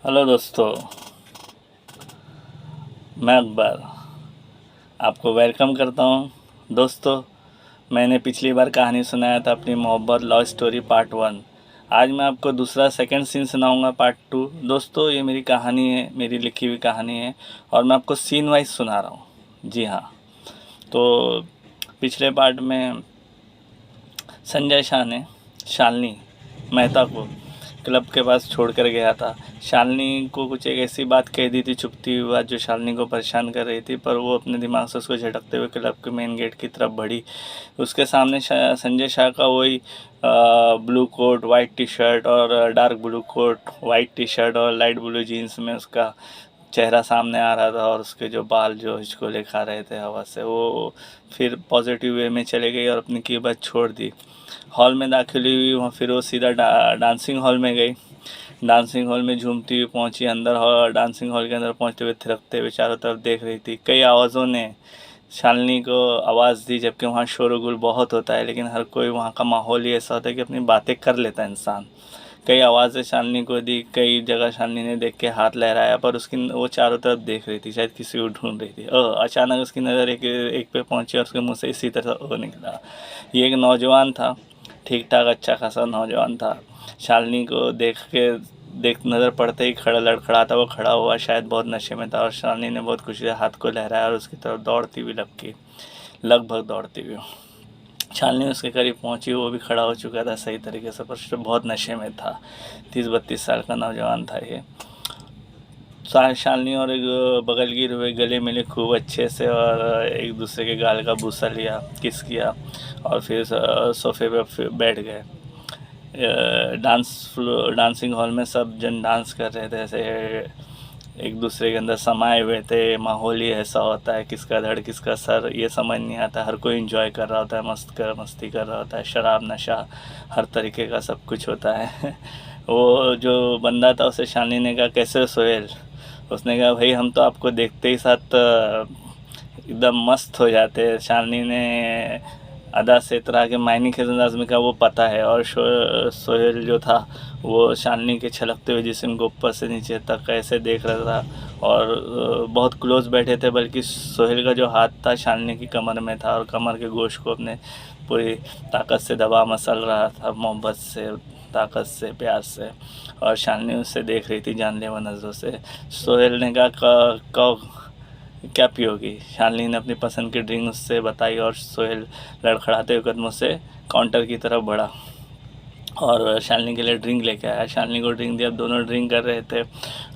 Hello दोस्तों, मैं अकबर आपको वेलकम करता हूँ। दोस्तों, मैंने पिछली बार कहानी सुनाया था अपनी मोहब्बत लव स्टोरी पार्ट 1। आज मैं आपको दूसरा सेकंड सीन सुनाऊंगा पार्ट 2। दोस्तों, ये मेरी कहानी है, मेरी लिखी हुई कहानी है और मैं आपको सीन वाइज सुना रहा हूँ। जी हाँ। तो पिछले पार्ट में संजय शाह ने शालिनी मेहता को क्लब के पास छोड़ कर गया था। शालिनी को कुछ एक ऐसी बात कह दी थी, छुपती हुई बात, जो शालिनी को परेशान कर रही थी, पर वो अपने दिमाग से उसको झटकते हुए क्लब के मेन गेट की तरफ बढ़ी। उसके सामने संजय शाह का वही blue coat, white T shirt और dark blue coat, white T shirt और लाइट ब्लू जीन्स में उसका चेहरा सामने आ रहा था और उसके जो बाल जो हिचकोले खा रहे थे हवा से, वो फिर पॉजिटिव वे में चले गई और अपनी कीमत छोड़ दी। हॉल में दाखिल हुई, वहाँ फिर वो सीधा डांसिंग हॉल में गई। डांसिंग हॉल में झूमती हुई पहुंची अंदर। डांसिंग हॉल के अंदर पहुंचते हुए थिरकते हुए चारों तरफ देख रही थी। कई आवाज़ों ने शालिनी को आवाज़ दी, जबकि वहाँ शोरगुल बहुत होता है, लेकिन हर कोई, वहाँ का माहौल ही ऐसा होता है कि अपनी बातें कर लेता है इंसान। कई आवाज़ें शालिनी को दी, कई जगह शालिनी ने देख के हाथ लहराया, पर उसकी वो चारों तरफ देख रही थी, शायद किसी को ढूंढ रही थी। अचानक उसकी नज़र एक एक पे पहुंची और उसके मुंह से इसी तरह वो निकला। ये एक नौजवान था, ठीक ठाक अच्छा खासा नौजवान था। शालिनी को देख नज़र पड़ते ही खड़ा लड़खड़ाता वो खड़ा हुआ, शायद बहुत नशे में था, और शालिनी ने बहुत खुशी से हाथ को लहराया और उसकी तरफ दौड़ती हुई लपकी, लगभग दौड़ती हुई। शालिनी उसके करीब पहुंची, वो भी खड़ा हो चुका था सही तरीके से, पर बहुत नशे में था। 30-32 साल का नौजवान था ये। शालिनी और एक बगल गिर हुए गले मिले खूब अच्छे से और एक दूसरे के गाल का बूसा लिया, किस किया और फिर सोफे पे बैठ गए। डांसिंग हॉल में सब जन डांस कर रहे थे, ऐसे एक दूसरे के अंदर समाये हुए थे। माहौल ही ऐसा होता है, किसका धड़ किसका सर ये समझ नहीं आता। हर कोई इंजॉय कर रहा होता है, मस्ती कर रहा होता है, शराब नशा हर तरीके का सब कुछ होता है। वो जो बंदा था उसे शालिनी ने कहा, कैसे हो सोहेल? उसने कहा, भाई हम तो आपको देखते ही साथ एकदम मस्त हो जाते हैं। शालिनी ने अदा से इतरा के मायने के अंदाज में कहा, वो पता है। और सोहेल जो था वो शालिनी के छलकते हुए जिस्म को ऊपर से नीचे तक ऐसे देख रहा था और बहुत क्लोज बैठे थे, बल्कि सोहेल का जो हाथ था शालिनी की कमर में था और कमर के गोश्त को अपने पूरी ताकत से दबा मसल रहा था, मोहब्बत से, ताकत से, प्यार से। और शालिनी उससे देख रही थी जानलेवा नज़रों से। सोहेल ने कहा, क्या पियोगी? शालिनी ने अपनी पसंद की ड्रिंक उससे बताई और सोहेल लड़खड़ाते हुए कदमों से काउंटर की तरफ बढ़ा और शालिनी के लिए ड्रिंक लेके आया। शालिनी को ड्रिंक दिया, अब दोनों ड्रिंक कर रहे थे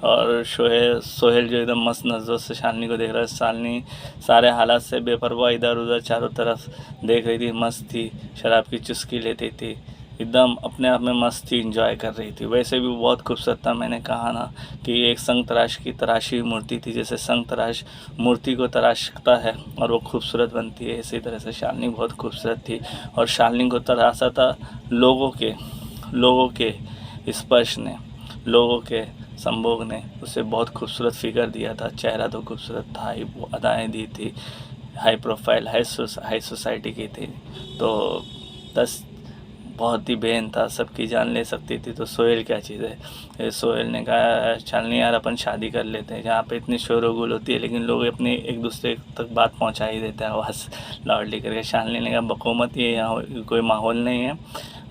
और सोहेल जो एकदम मस्त नज़रों से शालिनी को देख रहा है। शालिनी सारे हालात से बेपरवाह इधर उधर चारों तरफ देख रही थी, मस्त थी, शराब की चुस्की लेती थी, एकदम अपने आप में मस्त थी, इंजॉय कर रही थी। वैसे भी बहुत खूबसूरत था। मैंने कहा ना कि एक संग तराश की तराशी हुई मूर्ति थी, जैसे संग तराश मूर्ति को तराशता है और वो खूबसूरत बनती है, इसी तरह से शालिनी बहुत खूबसूरत थी। और शालिनी को तराशा था लोगों के स्पर्श ने, लोगों के संभोग ने उसे बहुत खूबसूरत फिगर दिया था। चेहरा तो खूबसूरत था ही, वो अदाएँ दी थी, हाई प्रोफाइल, हाई सोसाइटी की थी। तो दस बहुत ही बेहन था, सबकी जान ले सकती थी। तो सोहेल क्या चीज़ है? सोहेल ने कहा, शालिनी यार अपन शादी कर लेते हैं, जहाँ पे इतनी शोर-गुल होती है लेकिन लोग अपनी एक दूसरे तक बात पहुँचा ही देते हैं आवाज़ लाउडली करके। शालिनी ने कहा, बको मत, ये यहाँ कोई माहौल नहीं है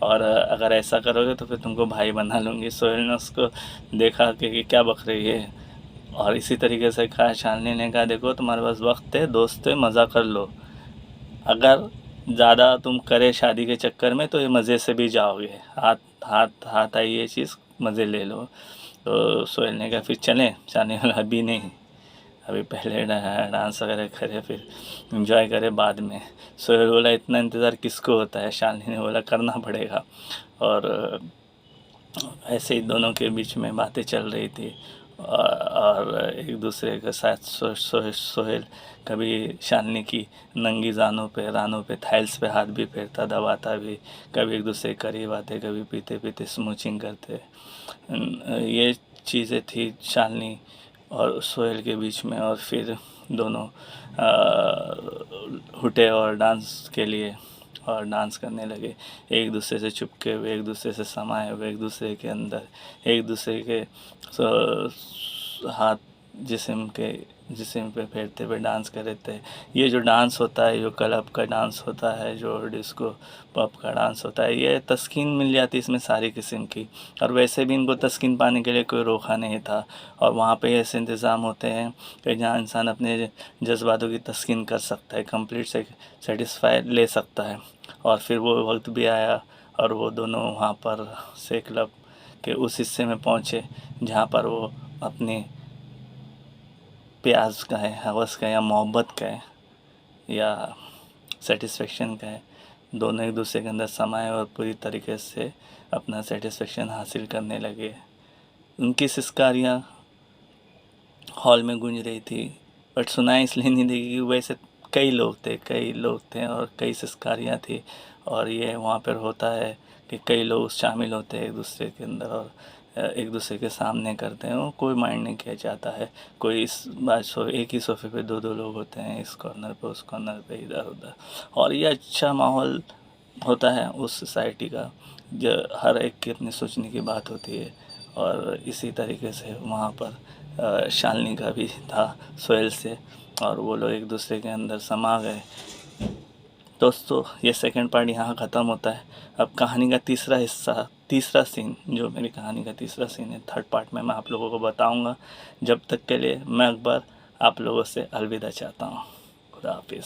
और अगर ऐसा करोगे तो फिर तुमको भाई बना लूँगी। सोहेल ने उसको देखा कि क्या बक रही है और इसी तरीके से कहा। शालिनी ने कहा, देखो तुम्हारे पास वक्त है, दोस्त है, मज़ा कर लो। अगर ज़्यादा तुम करे शादी के चक्कर में तो ये मज़े से भी जाओगे, हाथ हाथ हाथ आई ये चीज़, मज़े ले लो। तो सोहेल ने कहा, फिर चलें? शालिनी बोला, अभी नहीं, अभी पहले डांस वगैरह करें, फिर एंजॉय करें बाद में। सोहेल बोला, इतना इंतज़ार किसको होता है? शालिनी ने बोला, करना पड़ेगा। और ऐसे ही दोनों के बीच में बातें चल रही थी और एक दूसरे के साथ सोहेल कभी शालिनी की नंगी रानों पे थाइल्स पे हाथ भी फेरता, दबाता भी, कभी एक दूसरे के करीब आते, कभी पीते पीते स्मूचिंग करते। ये चीज़ें थी शालिनी और सोहेल के बीच में। और फिर दोनों हुटे और डांस के लिए और डांस करने लगे, एक दूसरे से चिपके हुए, एक दूसरे से समाये हुए, एक दूसरे के अंदर, एक दूसरे के हाथ जिस्म पे फेरते हुए डांस कर रहे थे। ये जो डांस होता है, जो क्लब का डांस होता है, जो डिस्को पब का डांस होता है, ये तस्कीन मिल जाती है इसमें सारी किस्म की। और वैसे भी इनको तस्कीन पाने के लिए कोई रोका नहीं था, और वहाँ पे ऐसे इंतज़ाम होते हैं कि जहाँ इंसान अपने जज्बातों की तस्कीन कर सकता है, कंप्लीट सेटिस्फाई ले सकता है। और फिर वो वक्त भी आया और वो दोनों वहाँ पर से क्लब के उस हिस्से में पहुँचे जहाँ पर वो अपनी प्यास का है, हवस का है, या मोहब्बत का है, या सेटिस्फेक्शन का है, दोनों एक दूसरे के अंदर समाये और पूरी तरीके से अपना सेटिस्फेक्शन हासिल करने लगे। उनकी सिस्कारियाँ हॉल में गूंज रही थी, बट सुनाई इसलिए नहीं दी कि वैसे कई लोग थे और कई सिस्कारियाँ थी। और ये वहाँ पर होता है कि कई लोग शामिल होते हैं एक दूसरे के अंदर और एक दूसरे के सामने करते हैं, वो कोई माइंड नहीं किया जाता है। कोई इस बात एक ही सोफे पे दो लोग होते हैं, इस कॉर्नर पे उस कॉर्नर पे, इधर उधर। और ये अच्छा माहौल होता है उस सोसाइटी का, जो हर एक की अपनी सोचने की बात होती है। और इसी तरीके से वहाँ पर शालिनी का भी था सोहेल से, और वो लोग एक दूसरे के अंदर समा गए। दोस्तों, ये सेकंड पार्ट यहाँ ख़त्म होता है। अब कहानी का तीसरा हिस्सा, तीसरा सीन, जो मेरी कहानी का तीसरा सीन है, थर्ड पार्ट में मैं आप लोगों को बताऊँगा। जब तक के लिए मैं अकबर आप लोगों से अलविदा चाहता हूँ। खुदा हाफिज़।